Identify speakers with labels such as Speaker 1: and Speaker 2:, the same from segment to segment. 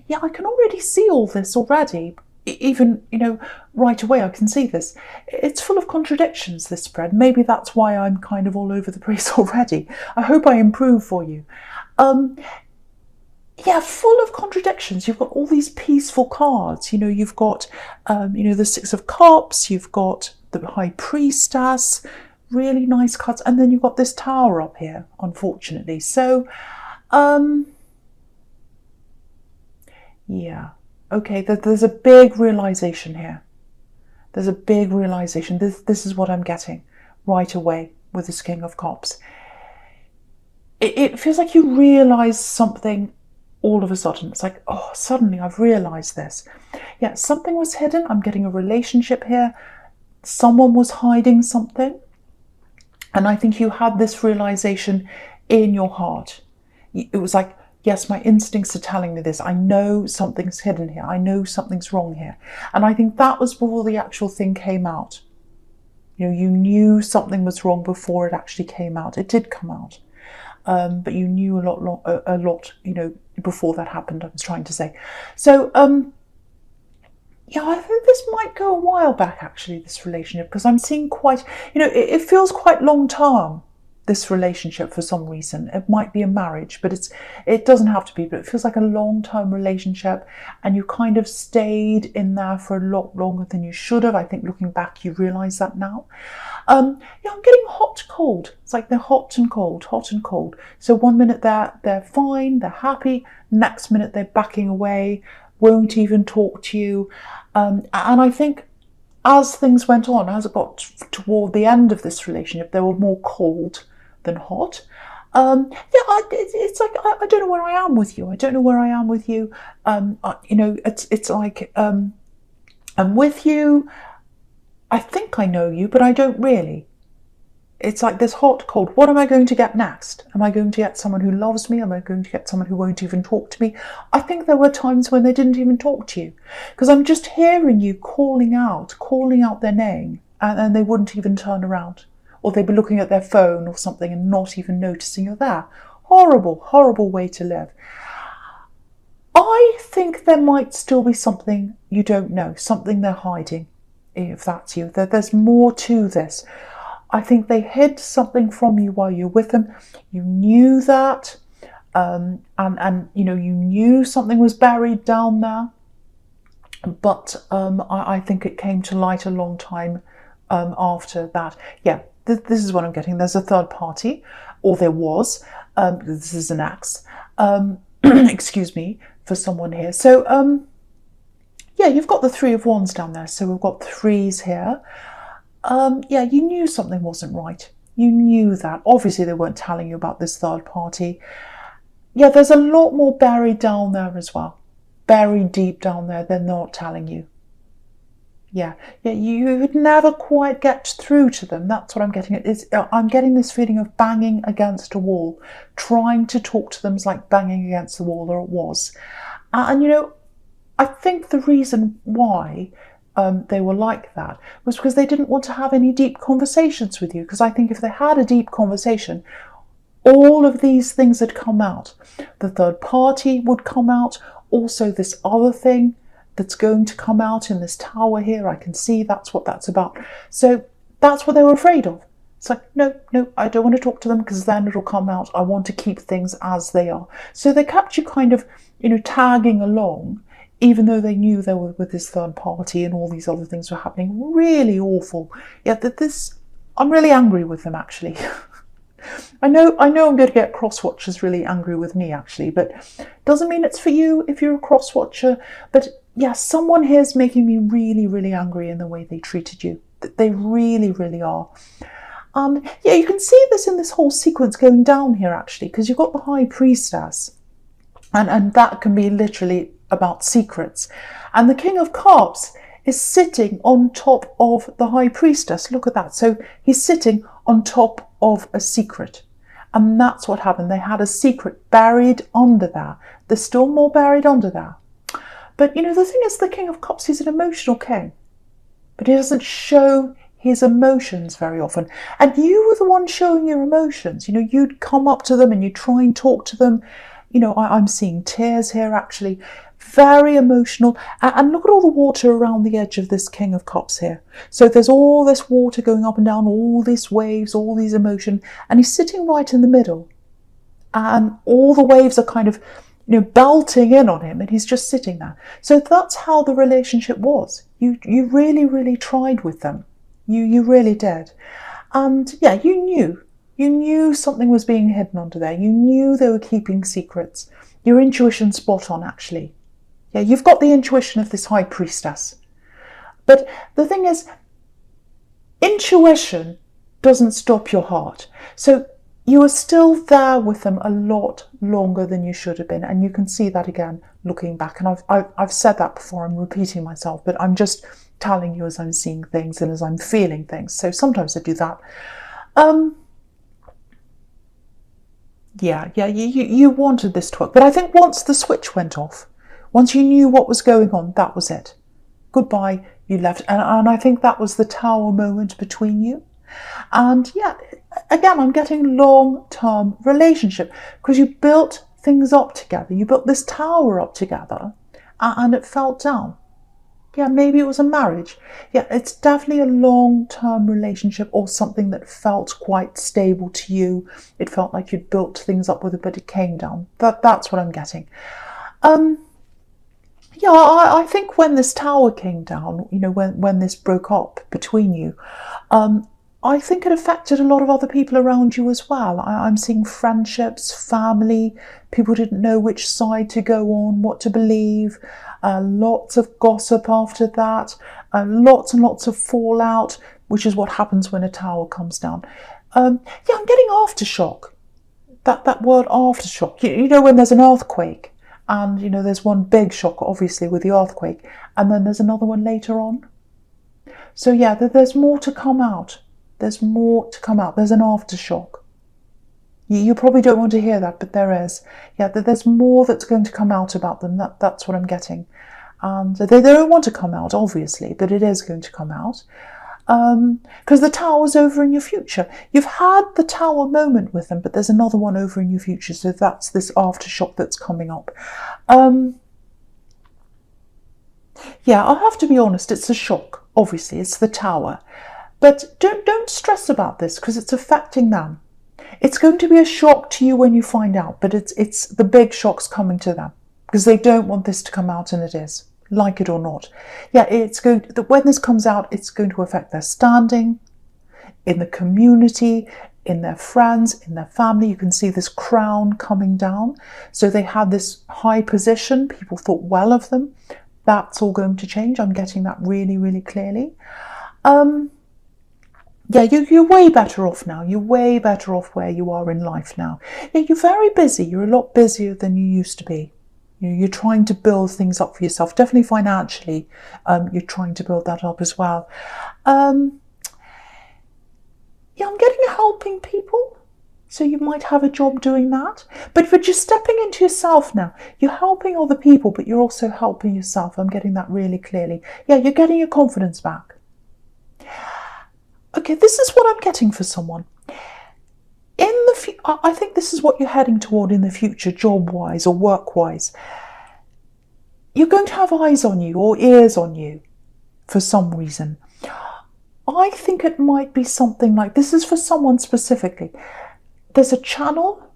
Speaker 1: yeah, I can already see all this already. Even, right away I can see this. It's full of contradictions, this spread. Maybe that's why I'm kind of all over the place already. I hope I improve for you. Yeah, full of contradictions. You've got all these peaceful cards. You've got, the Six of Cups. You've got the High Priestess. Really nice cards. And then you've got this Tower up here, unfortunately. So, yeah. Okay, there's a big realization here. There's a big realization. This is what I'm getting right away with this King of Cups. It feels like you realize something all of a sudden. It's like, oh, suddenly I've realized this. Yeah, something was hidden. I'm getting a relationship here. Someone was hiding something. And I think you had this realization in your heart. It was like, yes, my instincts are telling me this. I know something's hidden here. I know something's wrong here. And I think that was before the actual thing came out. You knew something was wrong before it actually came out. It did come out. But you knew a lot, before that happened, I was trying to say. So, yeah, I think this might go a while back, actually, this relationship, because I'm seeing quite, it feels quite long term, this relationship, for some reason. It might be a marriage, but it doesn't have to be, but it feels like a long-term relationship, and you kind of stayed in there for a lot longer than you should have. I think looking back, you realise that now. Yeah, I'm getting hot, cold. It's like they're hot and cold, hot and cold. So one minute they're fine, they're happy. Next minute they're backing away, won't even talk to you. And I think as things went on, as it got toward the end of this relationship, they were more cold than hot. Yeah, it's like I don't know where I am with you. I don't know where I am with you. It's like I'm with you. I think I know you, but I don't really. It's like this hot, cold. What am I going to get next? Am I going to get someone who loves me? Am I going to get someone who won't even talk to me? I think there were times when they didn't even talk to you, because I'm just hearing you calling out their name, and they wouldn't even turn around. Or they'd be looking at their phone or something and not even noticing you're there. Horrible, horrible way to live. I think there might still be something you don't know, something they're hiding, if that's you. There's more to this. I think they hid something from you while you're with them. You knew that, and you knew something was buried down there. But I think it came to light a long time after that. Yeah. This is what I'm getting. There's a third party, or there was. This is an axe. Excuse me, for someone here. So, yeah, you've got the Three of Wands down there. So we've got threes here. Yeah, you knew something wasn't right. You knew that. Obviously, they weren't telling you about this third party. Yeah, there's a lot more buried down there as well. Buried deep down there. They're not telling you. Yeah, you would never quite get through to them. That's what I'm getting. I'm getting this feeling of banging against a wall. Trying to talk to them is like banging against the wall, or it was. And I think the reason why they were like that was because they didn't want to have any deep conversations with you. Because I think if they had a deep conversation, all of these things had come out. The third party would come out. Also this other thing that's going to come out in this tower here. I can see that's what that's about. So that's what they were afraid of. It's like, no, I don't want to talk to them because then it'll come out. I want to keep things as they are. So they kept you kind of, tagging along, even though they knew they were with this third party and all these other things were happening. Really awful. Yeah, I'm really angry with them, actually. I know I'm going to get cross-watchers really angry with me, actually, but doesn't mean it's for you if you're a cross-watcher. But yeah, someone here is making me really, really angry in the way they treated you. They really, really are. Yeah, you can see this in this whole sequence going down here, actually, because you've got the High Priestess, and that can be literally about secrets. And the King of Cups is sitting on top of the High Priestess. Look at that. So he's sitting on top of a secret. And that's what happened. They had a secret buried under there. There's still more buried under there. But, the thing is, the King of Cups, he's an emotional king. But he doesn't show his emotions very often. And you were the one showing your emotions. You'd come up to them and you'd try and talk to them. I'm seeing tears here actually. Very emotional. And look at all the water around the edge of this King of Cups here. So there's all this water going up and down, all these waves, all these emotion, and he's sitting right in the middle. And all the waves are kind of, belting in on him, and he's just sitting there. So that's how the relationship was. You really, really tried with them. You really did. And yeah, you knew something was being hidden under there. You knew they were keeping secrets. Your intuition's spot on, actually. Yeah, you've got the intuition of this high priestess. But the thing is, intuition doesn't stop your heart. So you are still there with them a lot longer than you should have been. And you can see that again, looking back. And I've said that before, I'm repeating myself, but I'm just telling you as I'm seeing things and as I'm feeling things. So sometimes I do that. You wanted this to work. But I think once the switch went off, once you knew what was going on, that was it. Goodbye, you left. And I think that was the Tower moment between you. And yeah, again, I'm getting long-term relationship because you built things up together. You built this tower up together and it fell down. Yeah, maybe it was a marriage. Yeah, it's definitely a long-term relationship or something that felt quite stable to you. It felt like you'd built things up with it, but it came down. That's what I'm getting. I think when this tower came down, when this broke up between you, I think it affected a lot of other people around you as well. I'm seeing friendships, family, people didn't know which side to go on, what to believe, lots of gossip after that, lots and lots of fallout, which is what happens when a tower comes down. I'm getting aftershock. That word aftershock, when there's an earthquake, and there's one big shock obviously with the earthquake, and then there's another one later on. So yeah, there's more to come out. There's more to come out. There's an aftershock. You probably don't want to hear that, but there is. Yeah, there's more that's going to come out about them. That's what I'm getting. And they don't want to come out, obviously, but it is going to come out. Because the tower's over in your future. You've had the tower moment with them, but there's another one over in your future. So that's this aftershock that's coming up. I have to be honest, it's a shock. Obviously, it's the tower. But don't stress about this because it's affecting them. It's going to be a shock to you when you find out, but it's the big shock's coming to them because they don't want this to come out, and it is, like it or not. Yeah, when this comes out, it's going to affect their standing in the community, in their friends, in their family. You can see this crown coming down. So they had this high position. People thought well of them. That's all going to change. I'm getting that really, really clearly. You're way better off now. You're way better off where you are in life now. Yeah, you're very busy. You're a lot busier than you used to be. You're trying to build things up for yourself. Definitely financially, you're trying to build that up as well. I'm getting helping people. So you might have a job doing that. But you're just stepping into yourself now. You're helping other people, but you're also helping yourself. I'm getting that really clearly. Yeah, you're getting your confidence back. Okay, this is what I'm getting for someone. I think this is what you're heading toward in the future, job-wise or work-wise. You're going to have eyes on you or ears on you for some reason. I think it might be something like, this is for someone specifically. There's a channel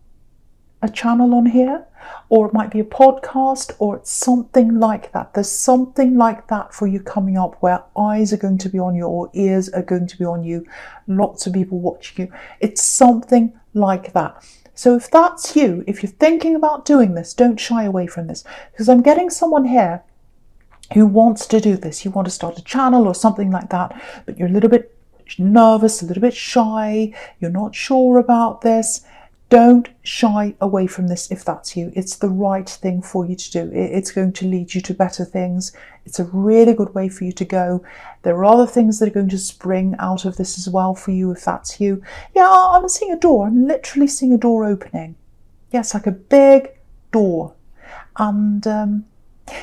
Speaker 1: on here, or it might be a podcast, or it's something like that. There's something like that for you coming up where eyes are going to be on you or ears are going to be on you, lots of people watching you. It's something like that. So if that's you, if you're thinking about doing this, don't shy away from this, because I'm getting someone here who wants to do this. You want to start a channel or something like that, but you're a little bit nervous, a little bit shy, you're not sure about this. Don't shy away from this if that's you. It's the right thing for you to do. It's going to lead you to better things. It's a really good way for you to go. There are other things that are going to spring out of this as well for you if that's you. Yeah, I'm seeing a door. I'm literally seeing a door opening. Yes, like a big door. And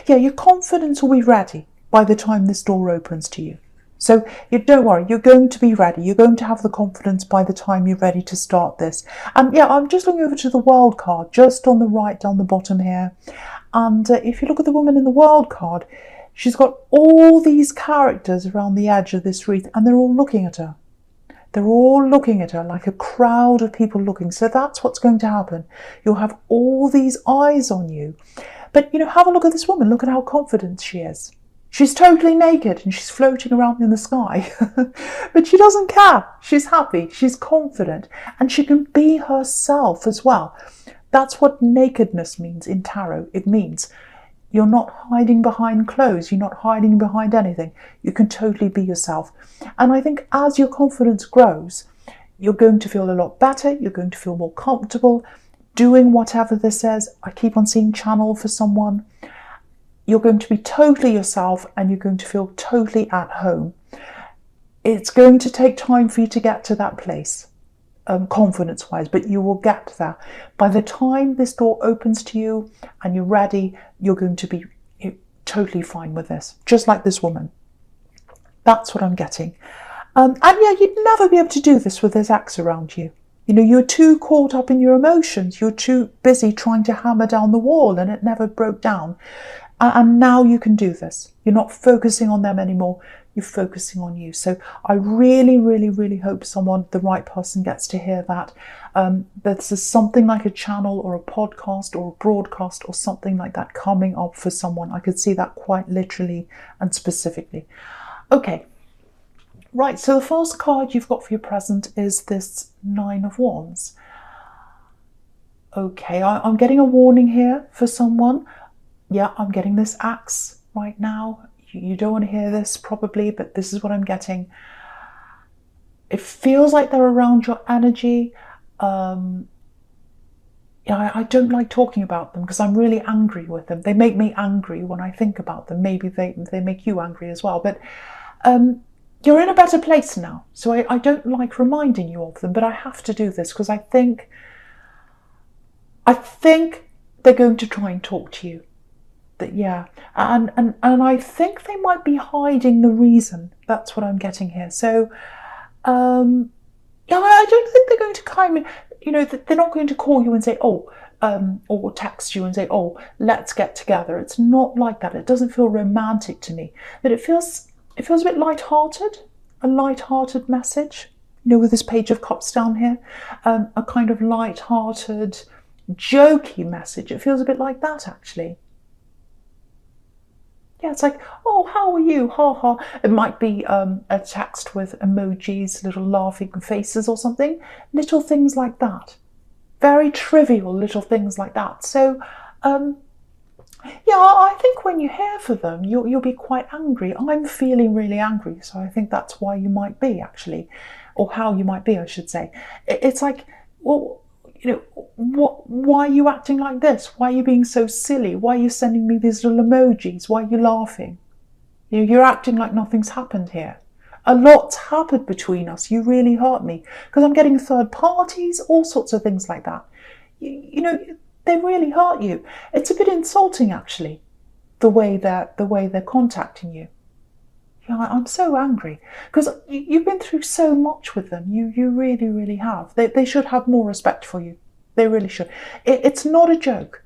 Speaker 1: your confidence will be ready by the time this door opens to you. So you don't worry, you're going to be ready. You're going to have the confidence by the time you're ready to start this. And yeah, I'm just looking over to the World card, just on the right, down the bottom here. And if you look at the woman in the World card, she's got all these characters around the edge of this wreath, and they're all looking at her. They're all looking at her, like a crowd of people looking. So that's what's going to happen. You'll have all these eyes on you. But, have a look at this woman. Look at how confident she is. She's totally naked and she's floating around in the sky. But she doesn't care. She's happy. She's confident. And she can be herself as well. That's what nakedness means in tarot. It means you're not hiding behind clothes. You're not hiding behind anything. You can totally be yourself. And I think as your confidence grows, you're going to feel a lot better. You're going to feel more comfortable doing whatever this is. I keep on seeing channel for someone. You're going to be totally yourself and you're going to feel totally at home. It's going to take time for you to get to that place, confidence-wise, but you will get there. By the time this door opens to you and you're ready, you're going to be totally fine with this, just like this woman. That's what I'm getting. And yeah, you'd never be able to do this with this ex around you. You're too caught up in your emotions. You're too busy trying to hammer down the wall and it never broke down. And now you can do this. You're not focusing on them anymore. You're focusing on you. So I really, really, really hope the right person gets to hear that. This is something like a channel or a podcast or a broadcast or something like that coming up for someone. I could see that quite literally and specifically. Okay. Right, so the first card you've got for your present is this Nine of Wands. Okay, I'm getting a warning here for someone. Yeah, I'm getting this axe right now. You don't want to hear this probably, but this is what I'm getting. It feels like they're around your energy. Yeah, I don't like talking about them because I'm really angry with them. They make me angry when I think about them. Maybe they make you angry as well. But you're in a better place now. So I don't like reminding you of them, but I have to do this because I think they're going to try and talk to you. Yeah, and I think they might be hiding the reason. That's what I'm getting here. So, yeah, I don't think they're going to kind of, they're not going to call you and say, or text you and say, let's get together. It's not like that. It doesn't feel romantic to me, but it feels a bit light-hearted, a light-hearted message. With this Page of Cups down here, a kind of light-hearted, jokey message. It feels a bit like that, actually. Yeah, it's like, how are you? Ha ha. It might be a text with emojis, little laughing faces or something. Little things like that. Very trivial little things like that. So, yeah, I think when you hear for them, you'll be quite angry. I'm feeling really angry, so I think that's why you might be, actually. Or how you might be, I should say. It's like, well, why are you acting like this? Why are you being so silly? Why are you sending me these little emojis? Why are you laughing? You're acting like nothing's happened here. A lot's happened between us. You really hurt me. Because I'm getting third parties, all sorts of things like that. They really hurt you. It's a bit insulting, actually, the way they're contacting you. Yeah, I'm so angry because you've been through so much with them. You really, really have. They should have more respect for you. They really should. It's not a joke.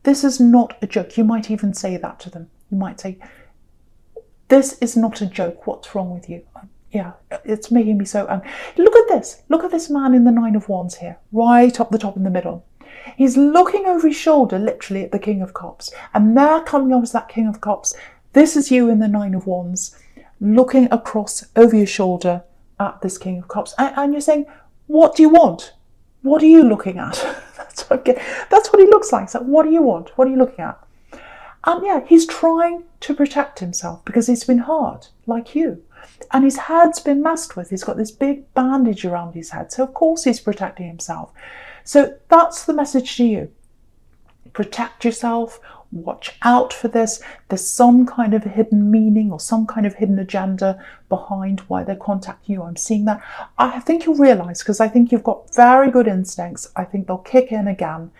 Speaker 1: This is not a joke. You might even say that to them. You might say, this is not a joke. What's wrong with you? Yeah, it's making me so angry. Look at this. Look at this man in the Nine of Wands here, right up the top in the middle. He's looking over his shoulder, literally, at the King of Cups. And there coming up is that King of Cups. This is you in the Nine of Wands, looking across over your shoulder at this King of Cups. And you're saying, what do you want? What are you looking at? That's what he looks like. So what do you want? What are you looking at? And yeah, he's trying to protect himself because he's been hurt, like you. And his head's been messed with. He's got this big bandage around his head. So of course he's protecting himself. So that's the message to you. Protect yourself. Watch out for this. There's some kind of hidden meaning or some kind of hidden agenda behind why they're contacting you. I'm seeing that. I think you'll realise, because I think you've got very good instincts. I think they'll kick in again.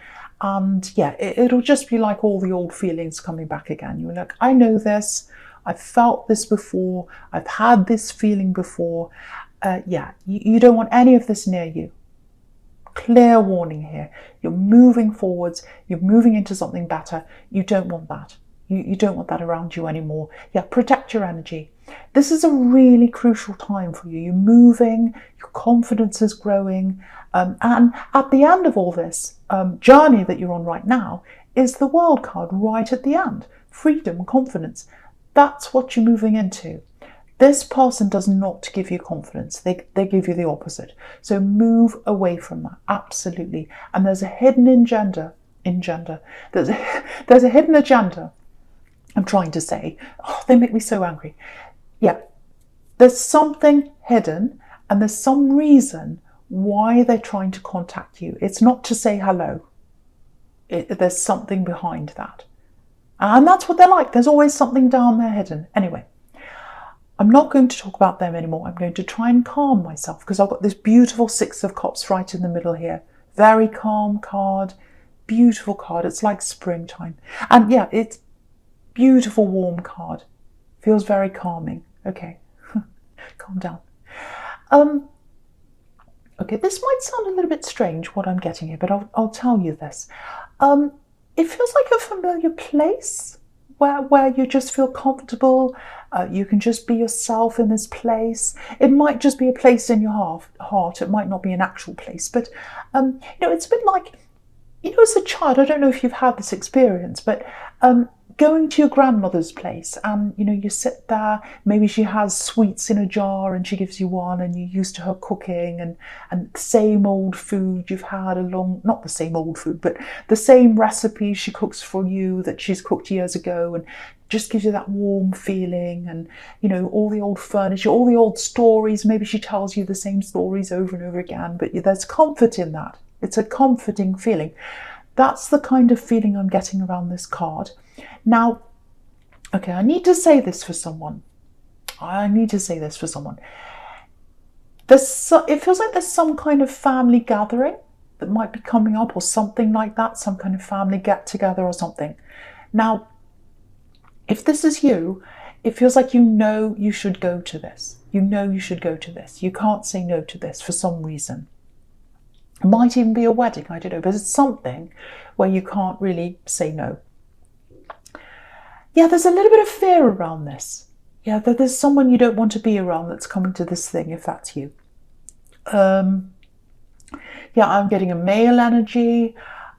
Speaker 1: And yeah, it'll just be like all the old feelings coming back again. You're like, I know this. I've felt this before. I've had this feeling before. Yeah, you don't want any of this near you. Clear warning here. You're moving forwards. You're moving into something better. You don't want that. You don't want that around you anymore. Yeah, protect your energy. This is a really crucial time for you. You're moving, your confidence is growing. And at the end of all this journey that you're on right now is the World card right at the end. Freedom, confidence. That's what you're moving into. This person does not give you confidence. They give you the opposite. So move away from that, absolutely. And there's a hidden agenda. There's a hidden agenda. I'm trying to say, oh, they make me so angry. Yeah, there's something hidden and there's some reason why they're trying to contact you. It's not to say hello. There's something behind that. And that's what they're like. There's always something down there hidden. Anyway, I'm not going to talk about them anymore. I'm going to try and calm myself because I've got this beautiful Six of Cups right in the middle here. Very calm card, beautiful card. It's like springtime. And yeah, it's beautiful, warm card. Feels very calming. Okay, calm down. Okay, this might sound a little bit strange what I'm getting here, but I'll tell you this. It feels like a familiar place where you just feel comfortable. You can just be yourself in this place. It might just be a place in your heart. It might not be an actual place, but it's a bit like, as a child, I don't know if you've had this experience, but going to your grandmother's place and, you sit there, maybe she has sweets in a jar and she gives you one and you're used to her cooking and the same old food you've had not the same old food, but the same recipe she cooks for you that she's cooked years ago and just gives you that warm feeling and, all the old furniture, all the old stories. Maybe she tells you the same stories over and over again, but there's comfort in that. It's a comforting feeling. That's the kind of feeling I'm getting around this card. Now, okay, I need to say this for someone. It feels like there's some kind of family gathering that might be coming up or something like that, some kind of family get-together or something. Now, if this is you, it feels like you should go to this. You should go to this. You can't say no to this for some reason. It might even be a wedding, I don't know, but it's something where you can't really say no. Yeah, there's a little bit of fear around this. Yeah, there's someone you don't want to be around that's coming to this thing, if that's you. Yeah, I'm getting a male energy.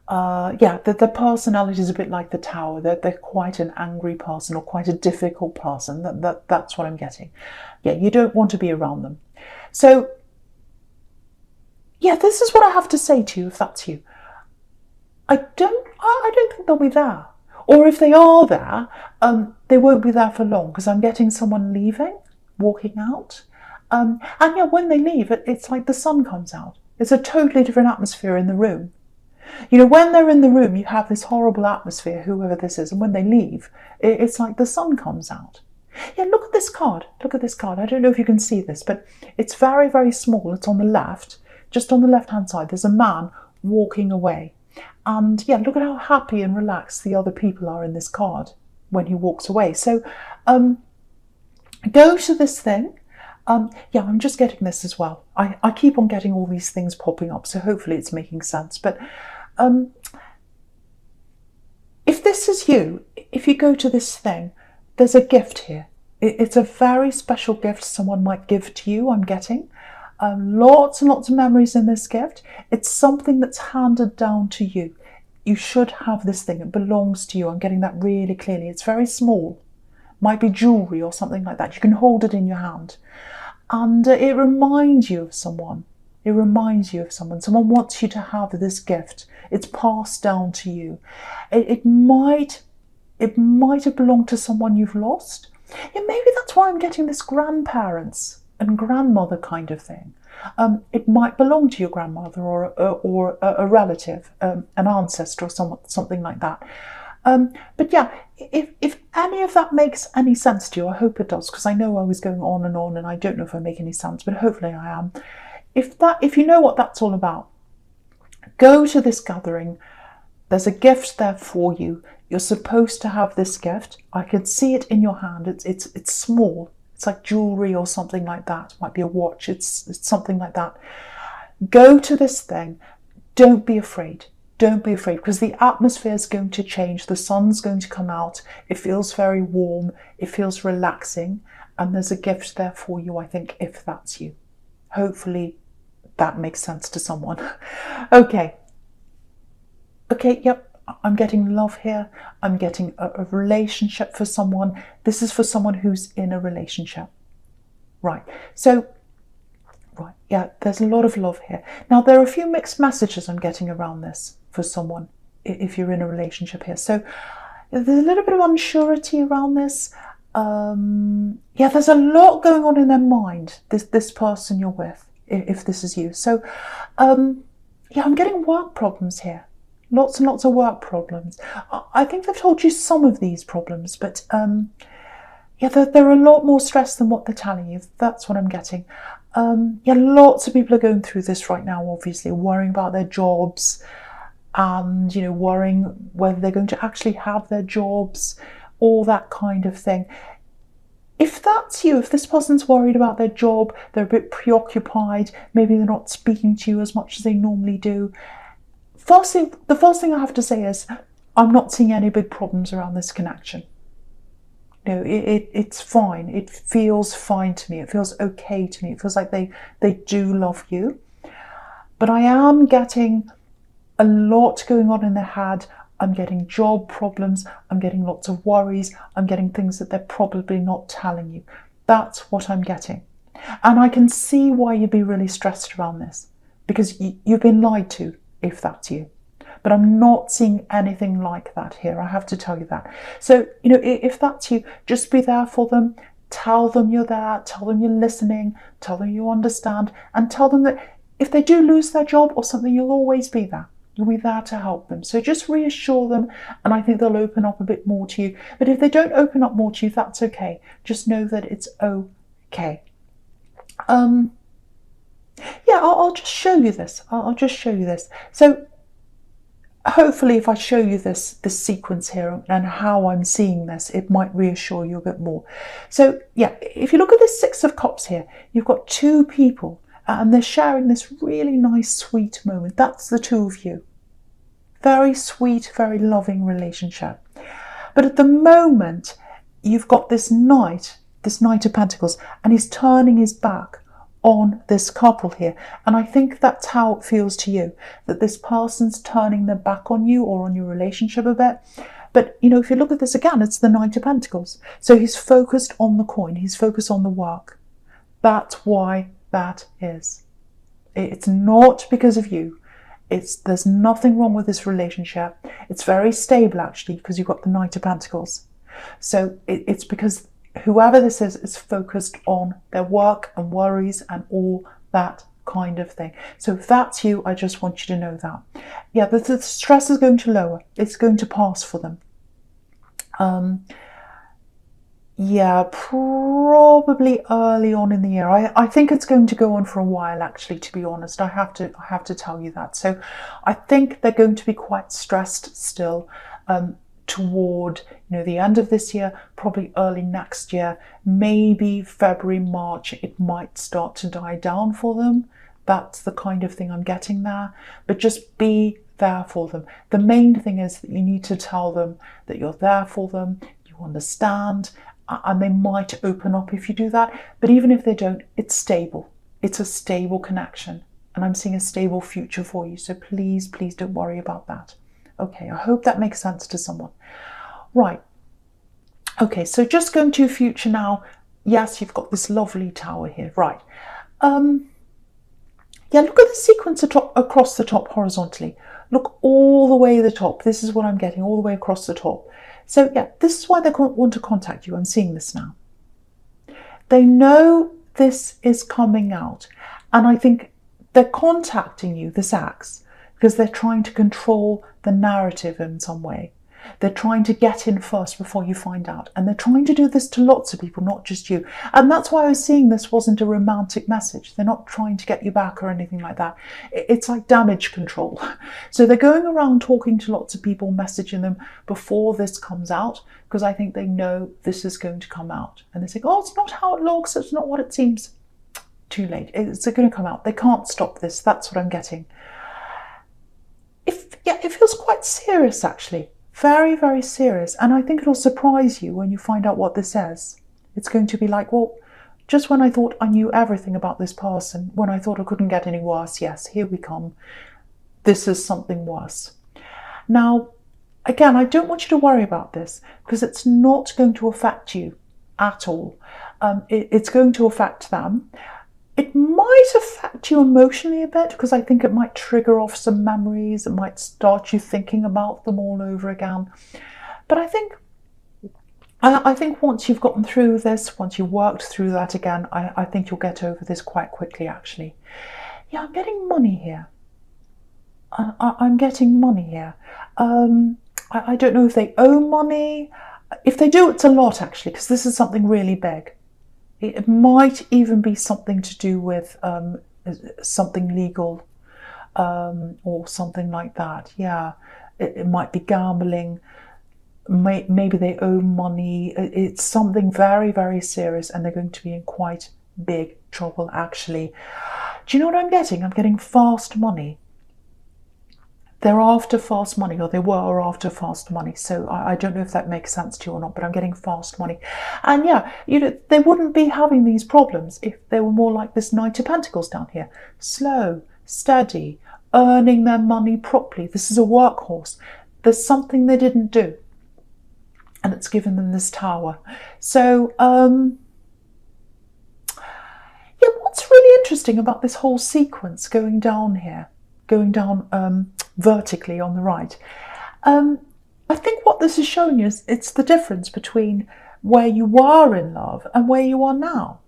Speaker 1: The personality is a bit like the Tower. They're quite an angry person or quite a difficult person. That's what I'm getting. Yeah, you don't want to be around them. So, yeah, this is what I have to say to you, if that's you. I don't think they'll be there. Or if they are there, they won't be there for long because I'm getting someone leaving, walking out. And yeah, when they leave, it's like the sun comes out. It's a totally different atmosphere in the room. When they're in the room, you have this horrible atmosphere, whoever this is. And when they leave, it's like the sun comes out. Yeah, look at this card. Look at this card. I don't know if you can see this, but it's very, very small. It's on the left, just on the left-hand side. There's a man walking away. And yeah, look at how happy and relaxed the other people are in this card when he walks away. So go to this thing. Yeah, I'm just getting this as well. I keep on getting all these things popping up, so hopefully it's making sense. But if this is you, if you go to this thing, there's a gift here. It's a very special gift someone might give to you, I'm getting. Lots and lots of memories in this gift. It's something that's handed down to you. You should have this thing. It belongs to you. I'm getting that really clearly. It's very small. Might be jewellery or something like that. You can hold it in your hand. And it reminds you of someone. It reminds you of someone. Someone wants you to have this gift. It's passed down to you. It might have belonged to someone you've lost. Yeah, maybe that's why I'm getting this grandparents and grandmother kind of thing. It might belong to your grandmother or a relative, an ancestor or something like that. But yeah, if any of that makes any sense to you, I hope it does, because I know I was going on and I don't know if I make any sense, but hopefully I am. If you know what that's all about, go to this gathering. There's a gift there for you. You're supposed to have this gift. I can see it in your hand. It's small. It's like jewelry or something like that. It might be a watch. It's something like that. Go to this thing. Don't be afraid. Don't be afraid, because the atmosphere is going to change. The sun's going to come out. It feels very warm. It feels relaxing. And there's a gift there for you, I think, if that's you. Hopefully that makes sense to someone. Okay, yep. I'm getting love here. I'm getting a relationship for someone. This is for someone who's in a relationship. Right. So, right. Yeah, there's a lot of love here. Now, there are a few mixed messages I'm getting around this for someone if you're in a relationship here. So there's a little bit of unsurety around this. Yeah, there's a lot going on in their mind, this person you're with, if this is you. So, yeah, I'm getting work problems here. Lots and lots of work problems. I think they've told you some of these problems, but yeah, they're a lot more stressed than what they're telling you. That's what I'm getting. Yeah, lots of people are going through this right now, obviously, worrying about their jobs and, you know, worrying whether they're going to actually have their jobs, all that kind of thing. If that's you, if this person's worried about their job, they're a bit preoccupied, maybe they're not speaking to you as much as they normally do. The first thing I have to say is, I'm not seeing any big problems around this connection. You know, it's fine. It feels fine to me. It feels okay to me. It feels like they do love you. But I am getting a lot going on in their head. I'm getting job problems. I'm getting lots of worries. I'm getting things that they're probably not telling you. That's what I'm getting. And I can see why you'd be really stressed around this, because you've been lied to, if that's you. But I'm not seeing anything like that here. I have to tell you that. So, you know, if that's you, just be there for them. Tell them you're there. Tell them you're listening. Tell them you understand. And tell them that if they do lose their job or something, you'll always be there. You'll be there to help them. So just reassure them, and I think they'll open up a bit more to you. But if they don't open up more to you, that's okay. Just know that it's okay. Yeah, I'll just show you this. I'll just show you this. So hopefully if I show you this sequence here and how I'm seeing this, it might reassure you a bit more. So yeah, if you look at the Six of Cups here, you've got two people and they're sharing this really nice, sweet moment. That's the two of you. Very sweet, very loving relationship. But at the moment, you've got this Knight of Pentacles, and he's turning his back on this couple here. And I think that's how it feels to you, that this person's turning their back on you or on your relationship a bit. But, you know, if you look at this again, it's the Knight of Pentacles. So he's focused on the coin. He's focused on the work. That's why that is. It's not because of you. There's nothing wrong with this relationship. It's very stable, actually, because you've got the Knight of Pentacles. So it's because whoever this is focused on their work and worries and all that kind of thing. So if that's you, I just want you to know that. Yeah, the stress is going to lower. It's going to pass for them. Yeah, probably early on in the year. I think it's going to go on for a while, actually, to be honest. I have to tell you that. So I think they're going to be quite stressed still toward, you know, the end of this year, probably early next year, maybe February, March, it might start to die down for them. That's the kind of thing I'm getting there. But just be there for them. The main thing is that you need to tell them that you're there for them, you understand, and they might open up if you do that. But even if they don't, it's stable. It's a stable connection. And I'm seeing a stable future for you. So please, please don't worry about that. Okay, I hope that makes sense to someone. Right. Okay, so just going to future now. Yes, you've got this lovely tower here. Right. Yeah, look at the sequence across the top horizontally. Look all the way to the top. This is what I'm getting, all the way across the top. So yeah, this is why they want to contact you. I'm seeing this now. They know this is coming out. And I think they're contacting you, this axe, because they're trying to control the narrative in some way. They're trying to get in first before you find out. And they're trying to do this to lots of people, not just you. And that's why I was seeing this wasn't a romantic message. They're not trying to get you back or anything like that. It's like damage control. So they're going around talking to lots of people, messaging them before this comes out, because I think they know this is going to come out. And they say, oh, it's not how it looks. It's not what it seems. Too late. It's going to come out. They can't stop this. That's what I'm getting. It feels quite serious, actually. Very, very serious. And I think it'll surprise you when you find out what this says. It's going to be like, well, just when I thought I knew everything about this person, when I thought it couldn't get any worse, yes, here we come. This is something worse. Now, again, I don't want you to worry about this because it's not going to affect you at all. It's going to affect them. It might affect you emotionally a bit because I think it might trigger off some memories. It might start you thinking about them all over again. But I think once you've gotten through this, once you've worked through that again, I think you'll get over this quite quickly, actually. Yeah, I'm getting money here. I'm getting money here. I don't know if they owe money. If they do, it's a lot, actually, because this is something really big. It might even be something to do with something legal or something like that. Yeah, it might be gambling. Maybe they owe money. It's something very, very serious and they're going to be in quite big trouble, actually. Do you know what I'm getting? I'm getting fast money. They're after fast money, or they were after fast money. So I don't know if that makes sense to you or not, but I'm getting fast money. And yeah, they wouldn't be having these problems if they were more like this Knight of Pentacles down here. Slow, steady, earning their money properly. This is a workhorse. There's something they didn't do. And it's given them this Tower. So, yeah, what's really interesting about this whole sequence going down here, going down vertically on the right, I think what this is showing you is it's the difference between where you were in love and where you are now.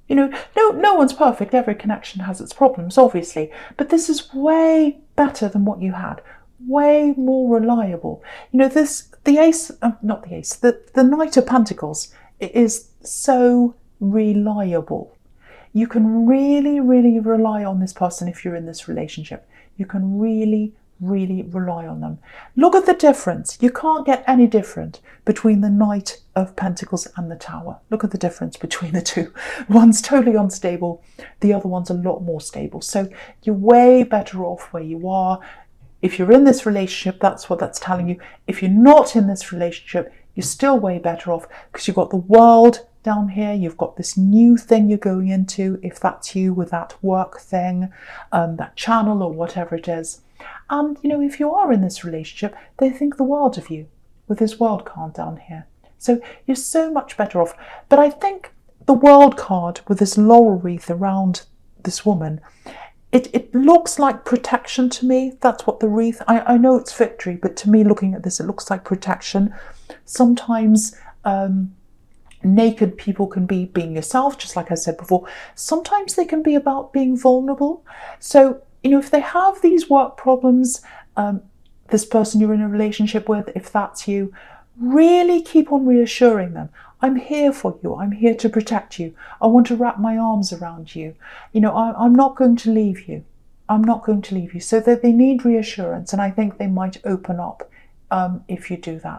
Speaker 1: You know, no one's perfect. Every connection has its problems, obviously, but this is way better than what you had. Way more reliable. You know, the Knight of Pentacles is so reliable. You can really, really rely on this person if you're in this relationship. You can really, really rely on them. Look at the difference. You can't get any different between the Knight of Pentacles and the Tower. Look at the difference between the two. One's totally unstable. The other one's a lot more stable. So you're way better off where you are. If you're in this relationship, that's what that's telling you. If you're not in this relationship, you're still way better off because you've got the World down here. You've got this new thing you're going into, if that's you, with that work thing, that channel or whatever it is. And, you know, if you are in this relationship, they think the world of you with this World card down here. So you're so much better off. But I think the World card with this laurel wreath around this woman, it looks like protection to me. That's what the wreath, I know it's victory, but to me, looking at this, it looks like protection. Sometimes naked people can be being yourself, just like I said before. Sometimes they can be about being vulnerable. So, you know, if they have these work problems, this person you're in a relationship with, if that's you, really keep on reassuring them. I'm here for you. I'm here to protect you. I want to wrap my arms around you. You know, I'm not going to leave you. I'm not going to leave you. So that they need reassurance, and I think they might open up if you do that.